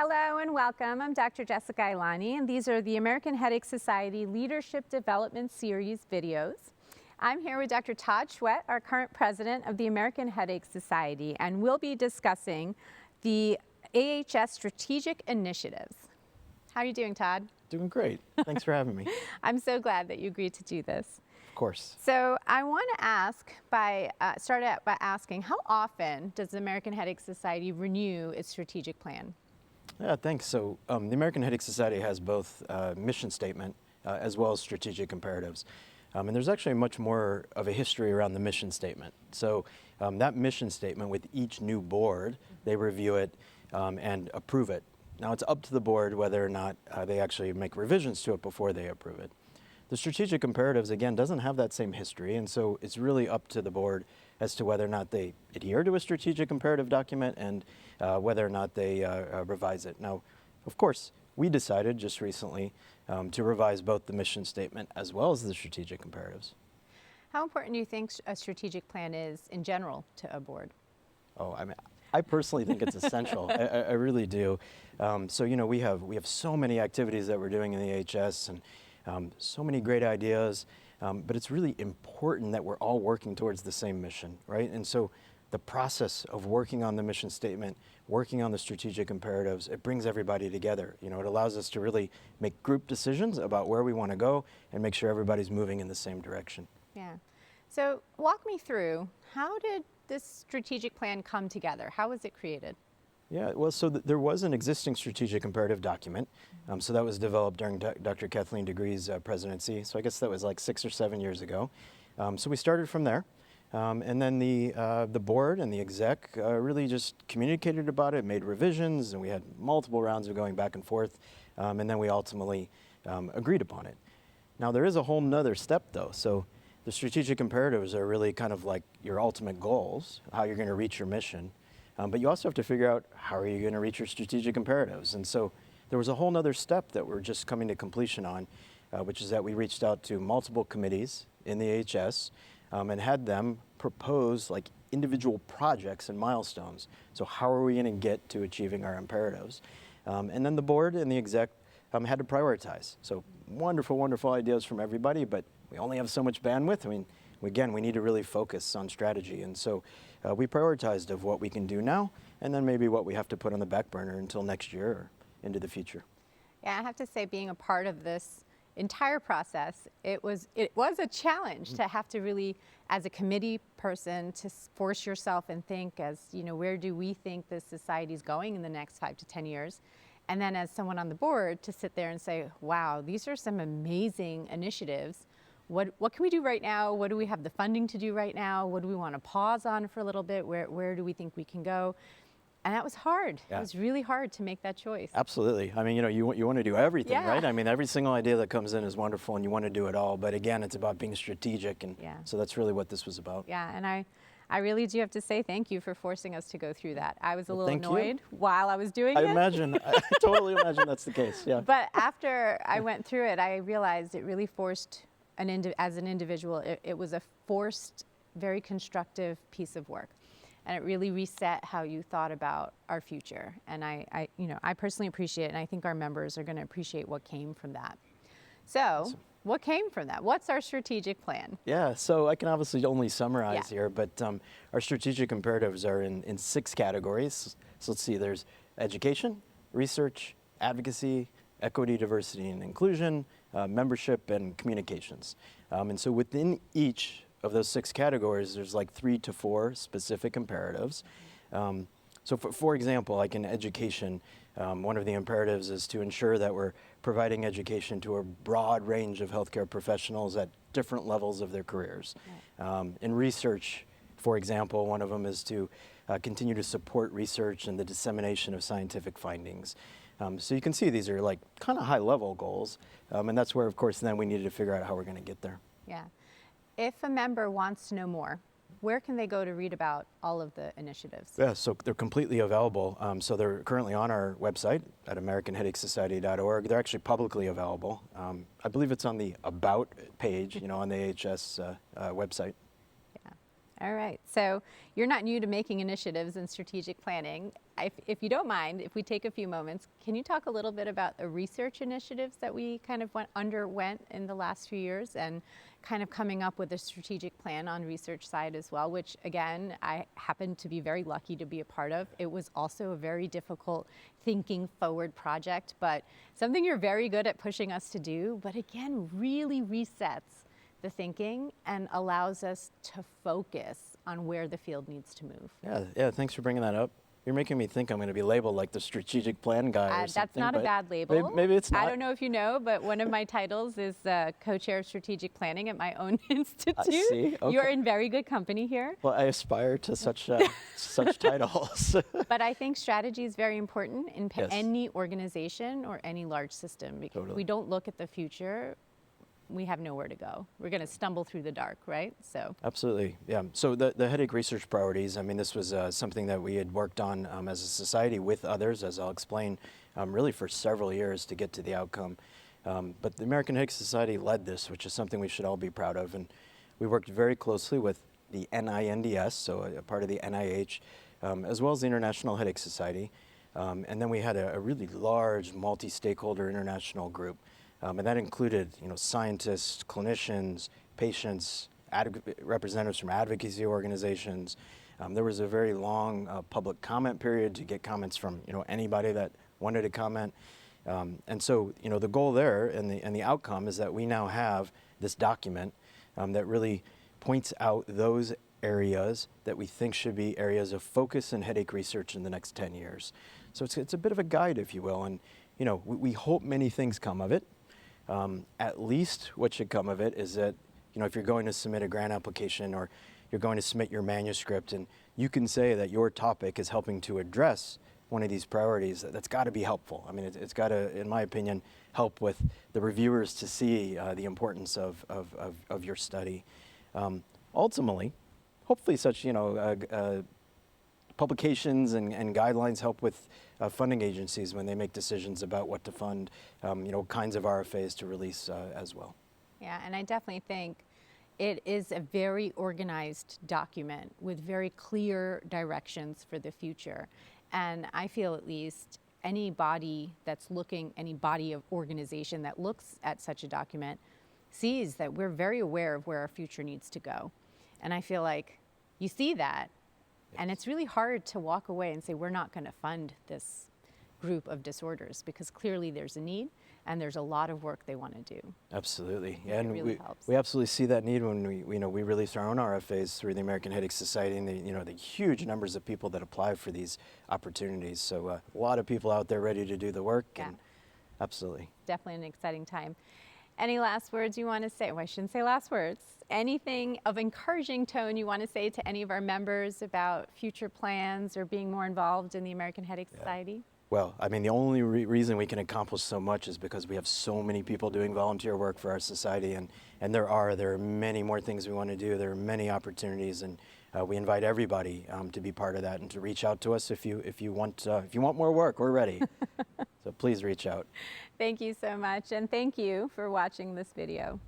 Hello and welcome. I'm Dr. Jessica Ilani, and these are the American Headache Society Leadership Development Series videos. I'm here with Dr. Todd Schwedt, our current president of the American Headache Society, and we'll be discussing the AHS strategic initiatives. How are you doing, Todd? Doing great. Thanks for having me. I'm so glad that you agreed to do this. Of course. So I want to ask start out by asking, how often does the American Headache Society renew its strategic plan? Yeah, thanks. So the American Headache Society has both a mission statement as well as strategic imperatives. And there's actually much more of a history around the mission statement. So that mission statement, with each new board, they review it and approve it. Now it's up to the board whether or not they actually make revisions to it before they approve it. The strategic imperatives, again, doesn't have that same history, and so it's really up to the board as to whether or not they adhere to a strategic imperative document and whether or not they revise it. Now, of course, we decided just recently to revise both the mission statement as well as the strategic imperatives. How important do you think a strategic plan is in general to a board? Oh, I mean, I personally think it's essential. I really do. So, you know, we have so many activities that we're doing in the AHS and so many great ideas, but it's really important that we're all working towards the same mission, right? And so the process of working on the mission statement, working on the strategic imperatives, it brings everybody together. You know, it allows us to really make group decisions about where we want to go and make sure everybody's moving in the same direction. Yeah. So walk me through, how did this strategic plan come together? How was it created? Yeah, well, so there was an existing strategic imperative document. So that was developed during Dr. Kathleen DeGree's presidency. So I guess that was like 6 or 7 years ago. So we started from there. And then the board and the exec really just communicated about it, made revisions, and we had multiple rounds of going back and forth. And then we ultimately agreed upon it. Now there is a whole nother step though. So the strategic imperatives are really kind of like your ultimate goals, how you're going to reach your mission. But you also have to figure out how are you going to reach your strategic imperatives. And so there was a whole nother step that we're just coming to completion on, which is that we reached out to multiple committees in the AHS and had them propose like individual projects and milestones. So how are we going to get to achieving our imperatives? And then the board and the exec had to prioritize. So wonderful, wonderful ideas from everybody, but we only have so much bandwidth. I mean, again, we need to really focus on strategy. And so we prioritized of what we can do now, and then maybe what we have to put on the back burner until next year or into the future. Yeah, I have to say, being a part of this entire process, it was a challenge to have to really, as a committee person, to force yourself and think as, you know, where do we think this society is going in the next 5 to 10 years? And then as someone on the board, to sit there and say, wow, these are some amazing initiatives. What can we do right now? What do we have the funding to do right now? What do we want to pause on for a little bit? Where do we think we can go? And that was hard. Yeah. It was really hard to make that choice. Absolutely. I mean, you know, you want to do everything, yeah. right? I mean, every single idea that comes in is wonderful and you want to do it all. But again, it's about being strategic. And yeah. So that's really what this was about. Yeah, and I really do have to say thank you for forcing us to go through that. I was a little annoyed while I was doing it. I totally imagine that's the case, yeah. But after I went through it, I realized it really forced, as an individual, it was a forced, very constructive piece of work. And it really reset how you thought about our future. And I personally appreciate it, and I think our members are going to appreciate what came from that. So, awesome. What came from that? What's our strategic plan? Yeah, so I can obviously only summarize here, but our strategic imperatives are in 6 categories. So let's see, there's education, research, advocacy, equity, diversity, and inclusion, membership, and communications. And so within each of those 6 categories, there's like 3 to 4 specific imperatives. So for example, like in education, one of the imperatives is to ensure that we're providing education to a broad range of healthcare professionals at different levels of their careers. Right. In research, for example, one of them is to continue to support research and the dissemination of scientific findings. So you can see these are like kind of high level goals, and that's where, of course, then we needed to figure out how we're going to get there. Yeah. If a member wants to know more, where can they go to read about all of the initiatives? Yeah, so they're completely available. So they're currently on our website at AmericanHeadacheSociety.org. They're actually publicly available. I believe it's on the About page, you know, on the AHS website. Yeah. All right, so you're not new to making initiatives and strategic planning. If you don't mind, if we take a few moments, can you talk a little bit about the research initiatives that we kind of underwent in the last few years, and kind of coming up with a strategic plan on research side as well, which again, I happen to be very lucky to be a part of. It was also a very difficult thinking forward project, but something you're very good at pushing us to do, but again, really resets the thinking and allows us to focus on where the field needs to move. Yeah, thanks for bringing that up. You're making me think I'm going to be labeled like the strategic plan guy or something. That's not a bad label. Maybe it's not. I don't know if you know, but one of my titles is co-chair of strategic planning at my own institute. I see. Okay. You're in very good company here. Well, I aspire to such such titles. But I think strategy is very important in Yes. any organization or any large system. Because Totally. if we don't look at the future, we have nowhere to go. We're going to stumble through the dark, right? So Absolutely, yeah. So the headache research priorities, I mean, this was something that we had worked on as a society with others, as I'll explain, really for several years to get to the outcome. But the American Headache Society led this, which is something we should all be proud of. And we worked very closely with the NINDS, so a part of the NIH, as well as the International Headache Society. And then we had a really large multi-stakeholder international group. And that included, scientists, clinicians, patients, representatives from advocacy organizations. There was a very long public comment period to get comments from, anybody that wanted to comment. And so, the goal there and the outcome is that we now have this document that really points out those areas that we think should be areas of focus in headache research in the next 10 years. So it's a bit of a guide, if you will. And, we hope many things come of it. At least what should come of it is that, if you're going to submit a grant application or you're going to submit your manuscript and you can say that your topic is helping to address one of these priorities, that's got to be helpful. I mean, it's got to, in my opinion, help with the reviewers to see the importance of your study. Ultimately, hopefully such, publications and guidelines help with funding agencies when they make decisions about what to fund, kinds of RFAs to release as well. yeah, and I definitely think it is a very organized document with very clear directions for the future. And I feel at least any body of organization that looks at such a document sees that we're very aware of where our future needs to go. And I feel like you see that, and it's really hard to walk away and say, we're not going to fund this group of disorders, because clearly there's a need and there's a lot of work they want to do. Absolutely, Yeah, and really helps. we absolutely see that need when we release our own RFAs through the American Headache Society, and the huge numbers of people that apply for these opportunities. So a lot of people out there ready to do the work. Yeah. And absolutely. Definitely an exciting time. Any last words you want to say? Well, I shouldn't say last words. Anything of encouraging tone you want to say to any of our members about future plans or being more involved in the American Headache Society? Well, I mean, the only reason we can accomplish so much is because we have so many people doing volunteer work for our society, and there are many more things we want to do. There are many opportunities, and we invite everybody to be part of that and to reach out to us if you want more work. We're ready. So please reach out. Thank you so much, and thank you for watching this video.